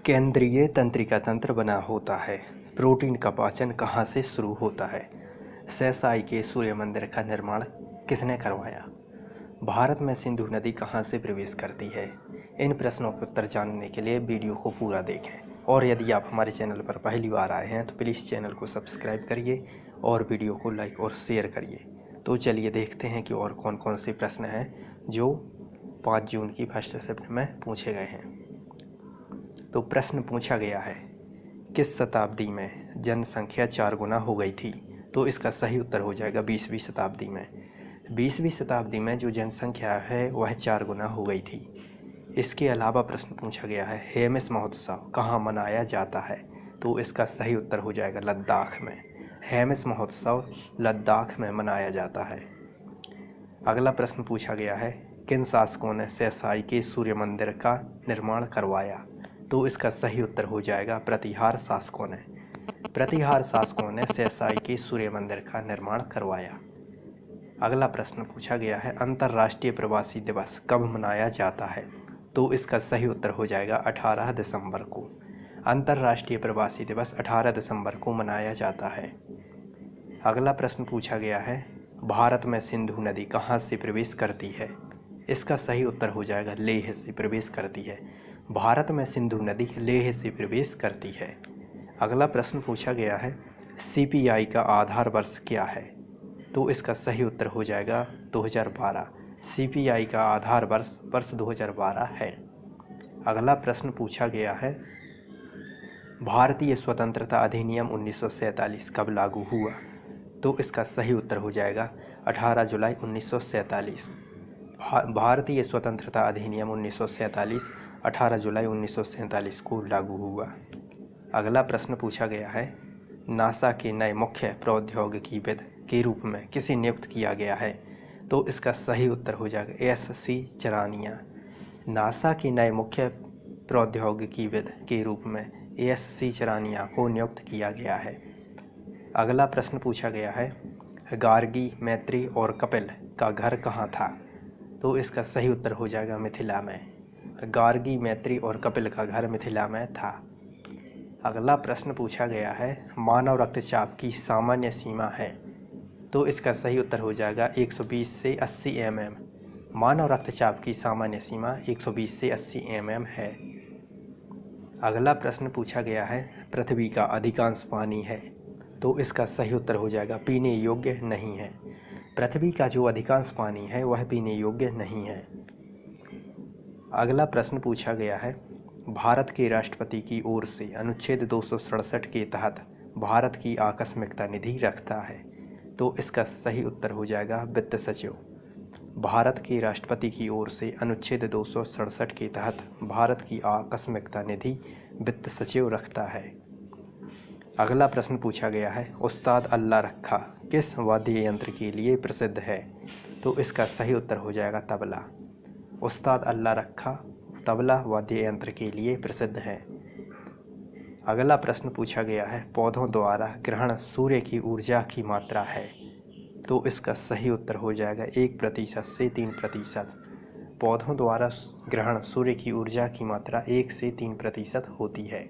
केंद्रीय तंत्रिका तंत्र बना होता है। प्रोटीन का पाचन कहाँ से शुरू होता है? सैसाई के सूर्य मंदिर का निर्माण किसने करवाया? भारत में सिंधु नदी कहाँ से प्रवेश करती है? इन प्रश्नों के उत्तर जानने के लिए वीडियो को पूरा देखें। और यदि आप हमारे चैनल पर पहली बार आए हैं तो प्लीज़ चैनल को सब्सक्राइब करिए और वीडियो को लाइक और शेयर करिए। तो चलिए देखते हैं कि और कौन कौन से प्रश्न हैं जो 5 जून की फर्स्ट शिफ्ट में पूछे गए हैं। तो प्रश्न पूछा गया है, किस शताब्दी में जनसंख्या 4 गुना हो गई थी? तो इसका सही उत्तर हो जाएगा 20वीं शताब्दी में। 20वीं शताब्दी में जो जनसंख्या है वह 4 गुना हो गई थी। इसके अलावा प्रश्न पूछा गया है, हेमिस महोत्सव कहाँ मनाया जाता है? तो इसका सही उत्तर हो जाएगा लद्दाख में। हेमिस महोत्सव लद्दाख में मनाया जाता है। अगला प्रश्न पूछा गया है, किन शासकों ने सैसाई के सूर्य मंदिर का निर्माण करवाया? तो इसका सही उत्तर हो जाएगा प्रतिहार शासकों ने। प्रतिहार शासकों ने सैसाई के सूर्य मंदिर का निर्माण करवाया। अगला प्रश्न पूछा गया है, अंतर्राष्ट्रीय प्रवासी दिवस कब मनाया जाता है? तो इसका सही उत्तर हो जाएगा 18 दिसंबर को। अंतर्राष्ट्रीय प्रवासी दिवस 18 दिसंबर को मनाया जाता है। अगला प्रश्न पूछा गया है, भारत में सिंधु नदी कहाँ से प्रवेश करती है? इसका सही उत्तर हो जाएगा लेह से प्रवेश करती है। भारत में सिंधु नदी लेह से प्रवेश करती है। अगला प्रश्न पूछा गया है, सीपीआई का आधार वर्ष क्या है? तो इसका सही उत्तर हो जाएगा 2012। सीपीआई का आधार वर्ष 2012 है। अगला प्रश्न पूछा गया है, भारतीय स्वतंत्रता अधिनियम 1947 कब लागू हुआ? तो इसका सही उत्तर हो जाएगा 18 जुलाई 1947। भारतीय स्वतंत्रता अधिनियम 1947 18 जुलाई 1947 को लागू हुआ। अगला प्रश्न पूछा गया है, नासा के नए मुख्य प्रौद्योगिकीविद के रूप में किसे नियुक्त किया गया है? तो इसका सही उत्तर हो जाएगा एस.सी. चरानिया। नासा के नए मुख्य प्रौद्योगिकीविद के रूप में एस.सी. चरानिया को नियुक्त किया गया है। अगला प्रश्न पूछा गया है, गार्गी, मैत्री और कपिल का घर कहाँ था? तो इसका सही उत्तर हो जाएगा मिथिला में। गार्गी, मैत्री और कपिल का घर मिथिला में था। अगला प्रश्न पूछा गया है, मानव रक्तचाप की सामान्य सीमा है? तो इसका सही उत्तर हो जाएगा 120 से 80 mm। मानव रक्तचाप की सामान्य सीमा 120 से 80 mm है। अगला प्रश्न पूछा गया है, पृथ्वी का अधिकांश पानी है? तो इसका सही उत्तर हो जाएगा पीने योग्य नहीं है। पृथ्वी का जो अधिकांश पानी है वह पीने योग्य नहीं है। अगला प्रश्न पूछा गया है, भारत के राष्ट्रपति की ओर से अनुच्छेद 267 के तहत भारत की आकस्मिकता निधि रखता है? तो इसका सही उत्तर हो जाएगा वित्त सचिव। भारत के राष्ट्रपति की ओर से अनुच्छेद 267 के तहत भारत की आकस्मिकता निधि वित्त सचिव रखता है। अगला प्रश्न पूछा गया है, उस्ताद अल्लाह रखा किस वाद्य यंत्र के लिए प्रसिद्ध है? तो इसका सही उत्तर हो जाएगा तबला। उस्ताद अल्लाह रखा तबला वाद्य यंत्र के लिए प्रसिद्ध है। अगला प्रश्न पूछा गया है, पौधों द्वारा ग्रहण सूर्य की ऊर्जा की मात्रा है? तो इसका सही उत्तर हो जाएगा 1% से 3%। पौधों द्वारा ग्रहण सूर्य की ऊर्जा की मात्रा 1 से 3% होती है।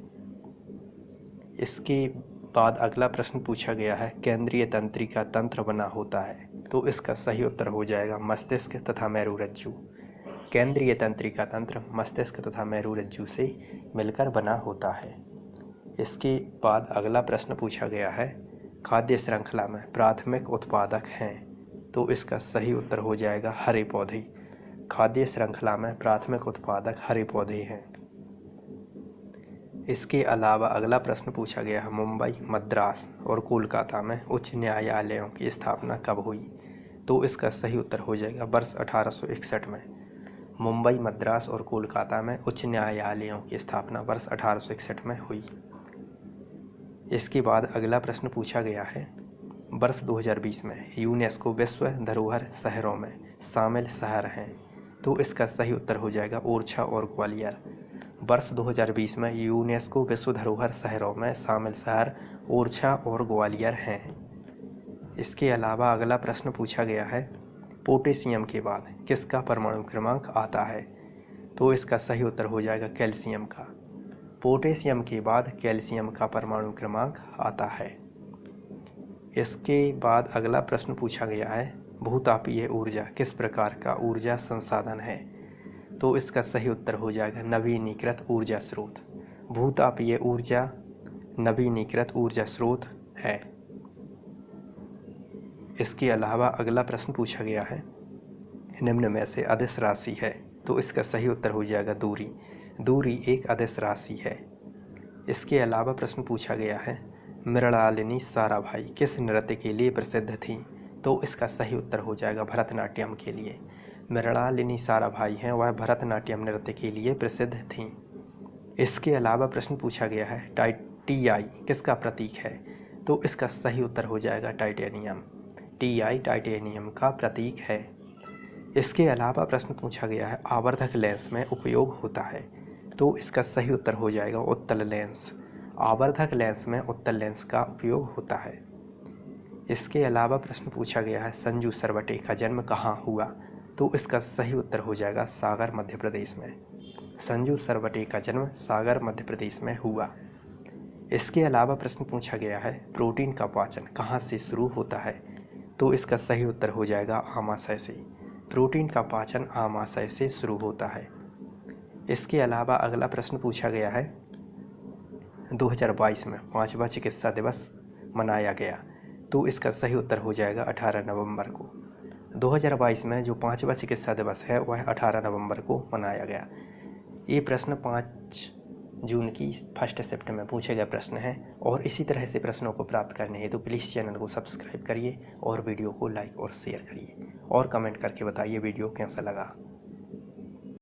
इसके बाद अगला प्रश्न पूछा गया है, केंद्रीय तंत्रिका तंत्र बना होता है? तो इसका सही उत्तर हो जाएगा मस्तिष्क तथा मेरुरज्जु। केंद्रीय तंत्रिका तंत्र मस्तिष्क तथा मेरुरज्जु से मिलकर बना होता है। इसके बाद अगला प्रश्न पूछा गया है, खाद्य श्रृंखला में प्राथमिक उत्पादक हैं? तो इसका सही उत्तर हो जाएगा हरे पौधे। खाद्य श्रृंखला में प्राथमिक उत्पादक हरे पौधे हैं। इसके अलावा अगला प्रश्न पूछा गया है, मुंबई, मद्रास और कोलकाता में उच्च न्यायालयों की स्थापना कब हुई? तो इसका सही उत्तर हो जाएगा वर्ष 1861 में। मुंबई, मद्रास और कोलकाता में उच्च न्यायालयों की स्थापना वर्ष 1861 में हुई। इसके बाद अगला प्रश्न पूछा गया है, वर्ष 2020 में यूनेस्को विश्व धरोहर शहरों में शामिल शहर हैं? तो इसका सही उत्तर हो जाएगा ओरछा और ग्वालियर। वर्ष 2020 में यूनेस्को विश्व धरोहर शहरों में शामिल शहर ओरछा और ग्वालियर हैं। इसके अलावा अगला प्रश्न पूछा गया है, पोटेशियम के बाद किसका परमाणु क्रमांक आता है? तो इसका सही उत्तर हो जाएगा कैल्शियम का। पोटेशियम के बाद कैल्शियम का परमाणु क्रमांक आता है। इसके बाद अगला प्रश्न पूछा गया है, भूतापीय ऊर्जा किस प्रकार का ऊर्जा संसाधन है? तो इसका सही उत्तर हो जाएगा नवीनीकृत ऊर्जा स्रोत। भूतापीय ऊर्जा नवीनीकृत ऊर्जा स्रोत है। इसके अलावा अगला प्रश्न पूछा गया है, निम्न में से अदिश राशि है? तो इसका सही उत्तर हो जाएगा दूरी। दूरी एक अदिश राशि है। इसके अलावा प्रश्न पूछा गया है, मृणालिनी साराभाई किस नृत्य के लिए प्रसिद्ध थी? तो इसका सही उत्तर हो जाएगा भरतनाट्यम के लिए। मृणालिनी साराभाई हैं वह भरतनाट्यम नृत्य के लिए प्रसिद्ध थीं। इसके अलावा प्रश्न पूछा गया है, TI किसका प्रतीक है? तो इसका सही उत्तर हो जाएगा टाइटेनियम। TI टाइटेनियम का प्रतीक है। इसके अलावा प्रश्न पूछा गया है, आवर्धक लेंस में उपयोग होता है? तो इसका सही उत्तर हो जाएगा उत्तल लेंस। आवर्धक लेंस में उत्तल लेंस का उपयोग होता है। इसके अलावा प्रश्न पूछा गया है, संजू सरवटे का जन्म कहाँ हुआ? तो इसका सही उत्तर हो जाएगा सागर मध्य प्रदेश में। संजू सरवटे का जन्म सागर मध्य प्रदेश में हुआ। इसके अलावा प्रश्न पूछा गया है, प्रोटीन का पाचन कहाँ से शुरू होता है? तो इसका सही उत्तर हो जाएगा आमाशय से। प्रोटीन का पाचन आमाशय से शुरू होता है। इसके अलावा अगला प्रश्न पूछा गया है, 2022 में 5वां चिकित्सा दिवस मनाया गया। तो इसका सही उत्तर हो जाएगा 18 नवंबर को। 2022 में जो 5वां चिकित्सा दिवस है वह 18 नवंबर को मनाया गया। ये प्रश्न 5 जून की फर्स्ट शिफ्ट में पूछे गए प्रश्न हैं। और इसी तरह से प्रश्नों को प्राप्त करने हेतु प्लीज़ चैनल को सब्सक्राइब करिए और वीडियो को लाइक और शेयर करिए और कमेंट करके बताइए वीडियो कैसा लगा।